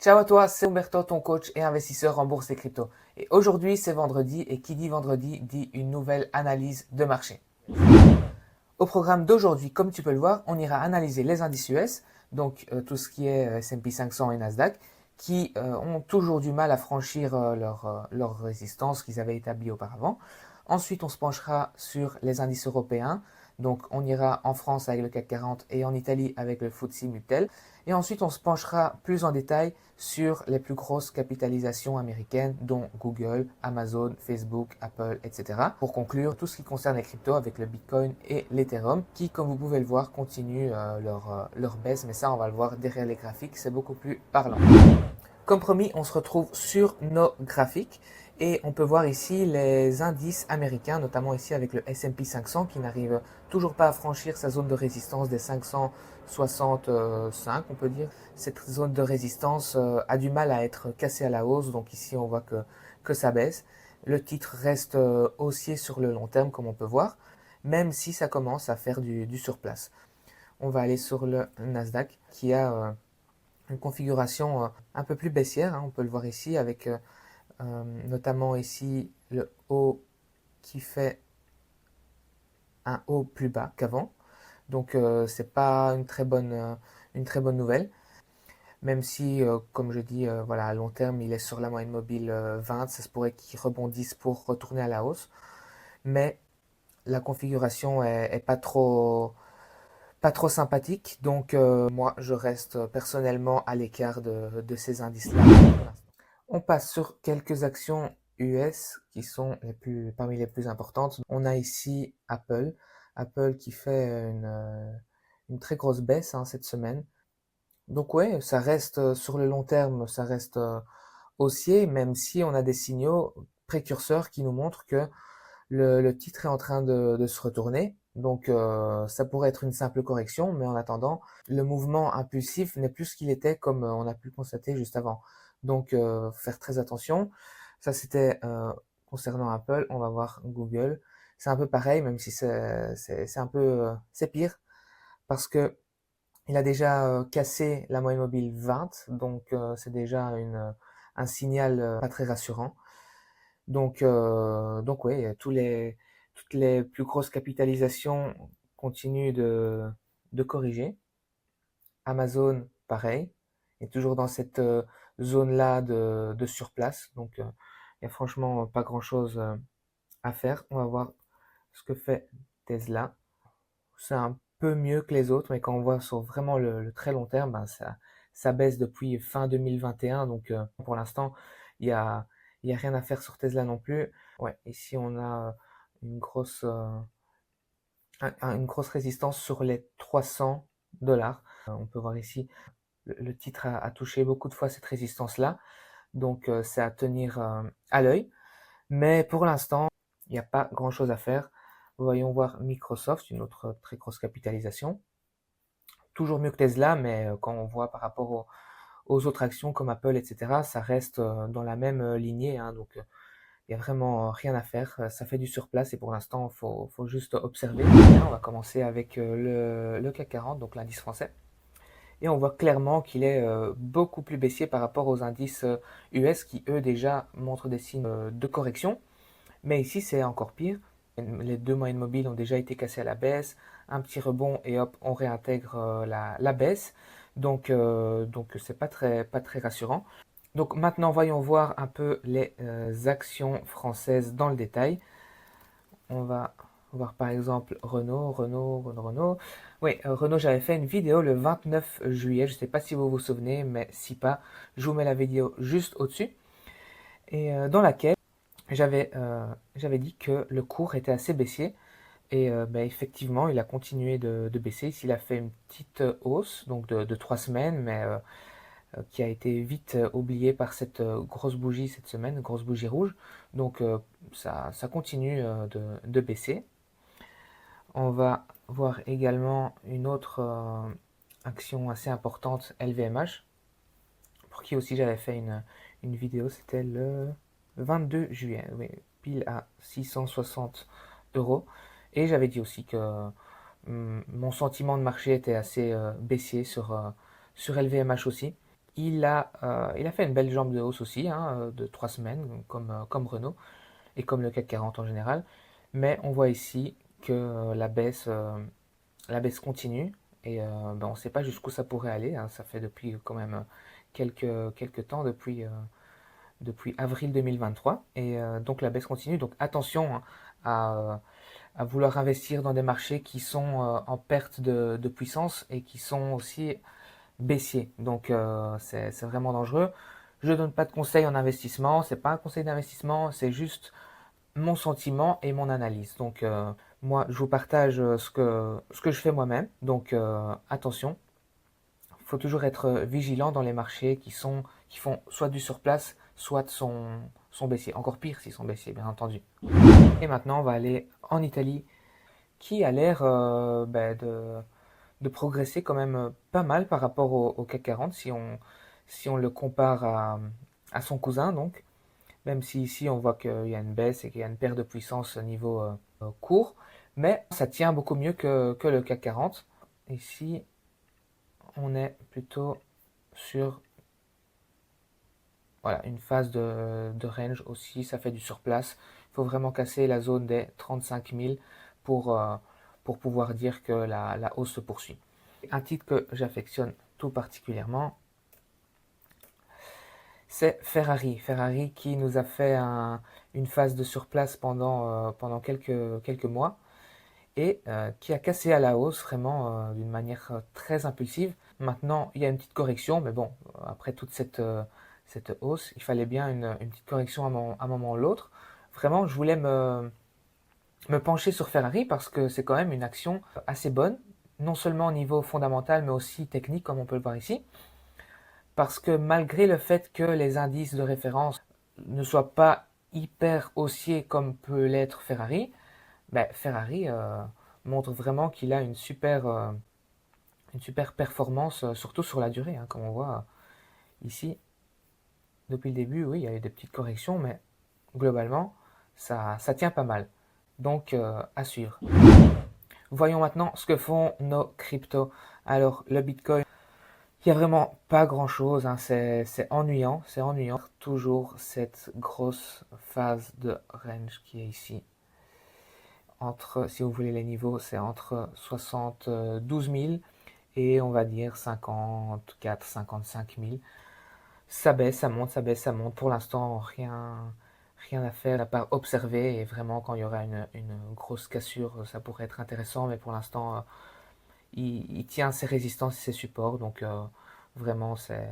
Ciao à toi, c'est Umberto, ton coach et investisseur en bourse et crypto. Et aujourd'hui, c'est vendredi et qui dit vendredi dit une nouvelle analyse de marché. Au programme d'aujourd'hui, comme tu peux le voir, on ira analyser les indices US, donc tout ce qui est S&P 500 et Nasdaq, qui ont toujours du mal à franchir leur résistance qu'ils avaient établie auparavant. Ensuite, on se penchera sur les indices européens. Donc, on ira en France avec le CAC 40 et en Italie avec le FTSE Mutel. Et ensuite, on se penchera plus en détail sur les plus grosses capitalisations américaines, dont Google, Amazon, Facebook, Apple, etc. Pour conclure, tout ce qui concerne les cryptos avec le Bitcoin et l'Ethereum, qui, comme vous pouvez le voir, continuent leur baisse. Mais ça, on va le voir derrière les graphiques, c'est beaucoup plus parlant. Comme promis, on se retrouve sur nos graphiques et on peut voir ici les indices américains, notamment ici avec le S&P 500 qui n'arrive toujours pas à franchir sa zone de résistance des 565, on peut dire. Cette zone de résistance a du mal à être cassée à la hausse, donc ici on voit que ça baisse. Le titre reste haussier sur le long terme comme on peut voir, même si ça commence à faire du surplace. On va aller sur le Nasdaq qui a une configuration un peu plus baissière, hein, on peut le voir ici avec notamment ici le haut qui fait un haut plus bas qu'avant. Donc c'est pas une très bonne nouvelle, même si comme je dis voilà, à long terme il est sur la moyenne mobile 20, ça se pourrait qu'il rebondisse pour retourner à la hausse, mais la configuration est pas trop sympathique, donc moi je reste personnellement à l'écart de ces indices-là. On passe sur quelques actions US qui sont parmi les plus importantes. On a ici Apple, Apple qui fait une très grosse baisse hein, cette semaine. Donc ouais, ça reste sur le long terme, ça reste haussier, même si on a des signaux précurseurs qui nous montrent que le titre est en train de se retourner. Donc ça pourrait être une simple correction, mais en attendant, le mouvement impulsif n'est plus ce qu'il était comme on a pu le constater juste avant. Donc faire très attention. Ça c'était concernant Apple. On va voir Google. C'est un peu pareil, même si c'est un peu c'est pire parce que il a déjà cassé la moyenne mobile 20, donc c'est déjà un signal pas très rassurant. Donc ouais, toutes les plus grosses capitalisations continuent de corriger. Amazon, pareil, est toujours dans cette zone-là de surplace. Donc il n'y a franchement pas grand-chose à faire. On va voir ce que fait Tesla. C'est un peu mieux que les autres, mais quand on voit sur vraiment le très long terme, ben ça baisse depuis fin 2021. Donc pour l'instant, il y a, il y a rien à faire sur Tesla non plus. Ouais, ici on a une une grosse résistance sur les 300 dollars. On peut voir ici, le titre a touché beaucoup de fois cette résistance-là. Donc c'est à tenir à l'œil. Mais pour l'instant, il n'y a pas grand-chose à faire. Voyons voir Microsoft, une autre très grosse capitalisation. Toujours mieux que Tesla, mais quand on voit par rapport aux autres actions comme Apple, etc., ça reste dans la même lignée. Hein, donc il n'y a vraiment rien à faire. Ça fait du surplace et pour l'instant, faut juste observer. Là, on va commencer avec le CAC 40, donc l'indice français. Et on voit clairement qu'il est beaucoup plus baissier par rapport aux indices US qui, eux, déjà montrent des signes de correction. Mais ici, c'est encore pire. Les deux moyennes mobiles ont déjà été cassées à la baisse. Un petit rebond et hop, on réintègre la baisse. Donc c'est pas très rassurant. Donc maintenant, voyons voir un peu les actions françaises dans le détail. On va voir par exemple Renault. Oui, Renault, j'avais fait une vidéo le 29 juillet. Je ne sais pas si vous vous souvenez, mais si pas, je vous mets la vidéo juste au-dessus. Et dans laquelle j'avais dit que le cours était assez baissier. Et ben, effectivement, il a continué de baisser. Ici, il a fait une petite hausse donc de 3 semaines, mais qui a été vite oubliée par cette grosse bougie cette semaine, grosse bougie rouge. Donc ça continue de baisser. On va voir également une autre action assez importante, LVMH, pour qui aussi j'avais fait une vidéo. C'était le 22 juillet, oui, pile à 660 euros. Et j'avais dit aussi que mon sentiment de marché était assez baissier sur LVMH aussi. il a fait une belle jambe de hausse aussi, hein, de 3 semaines, comme Renault et comme le CAC 40 en général. Mais on voit ici que la baisse continue et ben, on ne sait pas jusqu'où ça pourrait aller, hein. Ça fait depuis quand même quelques temps, depuis avril 2023. Et donc la baisse continue. Donc attention, hein, à vouloir investir dans des marchés qui sont en perte de puissance et qui sont aussi baissiers. Donc c'est vraiment dangereux. Je ne donne pas de conseils en investissement, c'est pas un conseil d'investissement, c'est juste mon sentiment et mon analyse. Donc moi, je vous partage ce que je fais moi-même. Donc attention, il faut toujours être vigilant dans les marchés qui font soit du surplace, soit sont baissiers. Encore pire s'ils sont baissiers, bien entendu. Et maintenant, on va aller en Italie, qui a l'air de progresser quand même pas mal par rapport au CAC 40 si on le compare à son cousin. Donc, même si ici on voit qu'il y a une baisse et qu'il y a une perte de puissance au niveau court, mais ça tient beaucoup mieux que le CAC 40. Ici, on est plutôt sur voilà, une phase de range aussi, ça fait du surplace. Il faut vraiment casser la zone des 35 000 pour pouvoir dire que la hausse se poursuit. Un titre que j'affectionne tout particulièrement, c'est Ferrari. Ferrari qui nous a fait une phase de surplace pendant quelques mois et qui a cassé à la hausse vraiment d'une manière très impulsive. Maintenant, il y a une petite correction, mais bon, après toute cette hausse, il fallait bien une petite correction à un moment ou l'autre. Vraiment, je voulais me pencher sur Ferrari parce que c'est quand même une action assez bonne, non seulement au niveau fondamental, mais aussi technique, comme on peut le voir ici. Parce que malgré le fait que les indices de référence ne soient pas hyper haussiers comme peut l'être Ferrari, ben Ferrari montre vraiment qu'il a une super performance, surtout sur la durée, hein, comme on voit ici. Depuis le début, oui, il y a eu des petites corrections, mais globalement, ça tient pas mal. Donc, à suivre. Voyons maintenant ce que font nos cryptos. Alors, le Bitcoin, il n'y a vraiment pas grand-chose, hein, c'est ennuyant, c'est ennuyant. Toujours cette grosse phase de range qui est ici. Si vous voulez les niveaux, c'est entre 72 000 et on va dire 54, 55 000. Ça baisse, ça monte, ça baisse, ça monte. Pour l'instant, rien à faire à part observer. Et vraiment, quand il y aura une grosse cassure, ça pourrait être intéressant. Mais pour l'instant, il tient ses résistances et ses supports. Donc, vraiment, c'est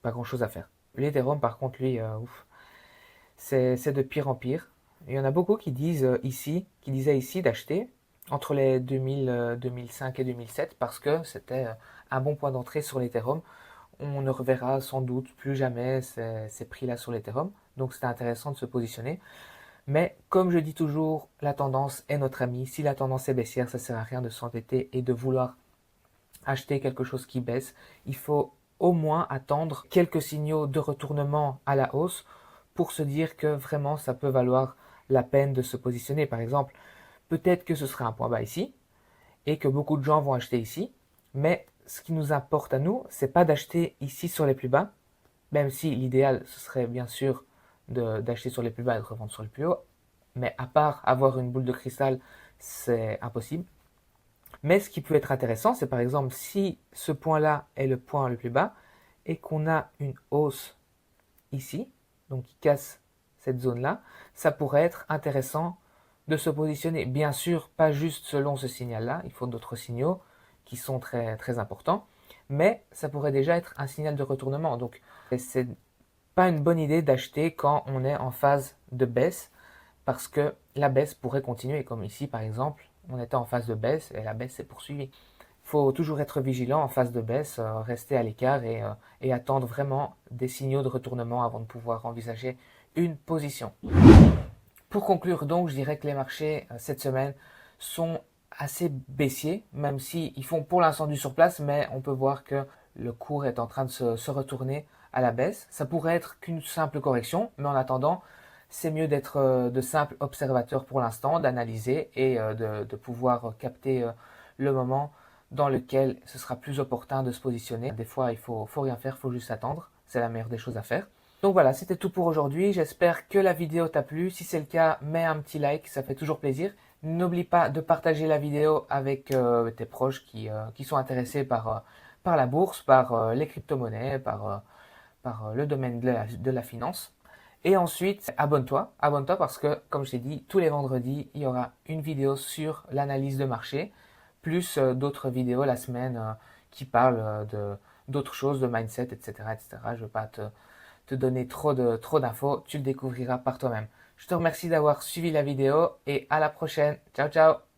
pas grand-chose à faire. L'Ethereum, par contre, lui, c'est de pire en pire. Il y en a beaucoup qui disaient ici d'acheter entre les 2005 et 2007 parce que c'était un bon point d'entrée sur l'Ethereum. On ne reverra sans doute plus jamais ces prix-là sur l'Ethereum. Donc c'était intéressant de se positionner. Mais comme je dis toujours, la tendance est notre amie. Si la tendance est baissière, ça ne sert à rien de s'entêter et de vouloir acheter quelque chose qui baisse. Il faut au moins attendre quelques signaux de retournement à la hausse pour se dire que vraiment ça peut valoir la peine de se positionner. Par exemple, peut-être que ce sera un point bas ici et que beaucoup de gens vont acheter ici, mais ce qui nous importe à nous, c'est pas d'acheter ici sur les plus bas, même si l'idéal ce serait bien sûr d'acheter sur les plus bas et de revendre sur les plus hauts, mais à part avoir une boule de cristal, c'est impossible. Mais ce qui peut être intéressant, c'est par exemple si ce point-là est le point le plus bas et qu'on a une hausse ici, donc qui casse cette zone-là, ça pourrait être intéressant de se positionner. Bien sûr, pas juste selon ce signal-là, il faut d'autres signaux qui sont très, très importants, mais ça pourrait déjà être un signal de retournement. Donc, c'est pas une bonne idée d'acheter quand on est en phase de baisse, parce que la baisse pourrait continuer, comme ici par exemple, on était en phase de baisse et la baisse s'est poursuivie. Il faut toujours être vigilant en phase de baisse, rester à l'écart et attendre vraiment des signaux de retournement avant de pouvoir envisager une position. Pour conclure donc, je dirais que les marchés cette semaine sont assez baissiers, même s'ils font pour l'instant du surplace, mais on peut voir que le cours est en train de se retourner à la baisse. Ça pourrait être qu'une simple correction, mais en attendant, c'est mieux d'être de simples observateurs pour l'instant, d'analyser et de pouvoir capter le moment dans lequel ce sera plus opportun de se positionner. Des fois, faut rien faire, il faut juste attendre. C'est la meilleure des choses à faire. Donc voilà, c'était tout pour aujourd'hui. J'espère que la vidéo t'a plu. Si c'est le cas, mets un petit like, ça fait toujours plaisir. N'oublie pas de partager la vidéo avec tes proches qui sont intéressés par la bourse, par les crypto-monnaies, par le domaine de la finance. Et ensuite, abonne-toi parce que, comme je t'ai dit, tous les vendredis, il y aura une vidéo sur l'analyse de marché, plus d'autres vidéos la semaine qui parlent d'autres choses, de mindset, etc., etc. Je ne veux pas te donner trop d'infos, tu le découvriras par toi-même. Je te remercie d'avoir suivi la vidéo et à la prochaine. Ciao, ciao!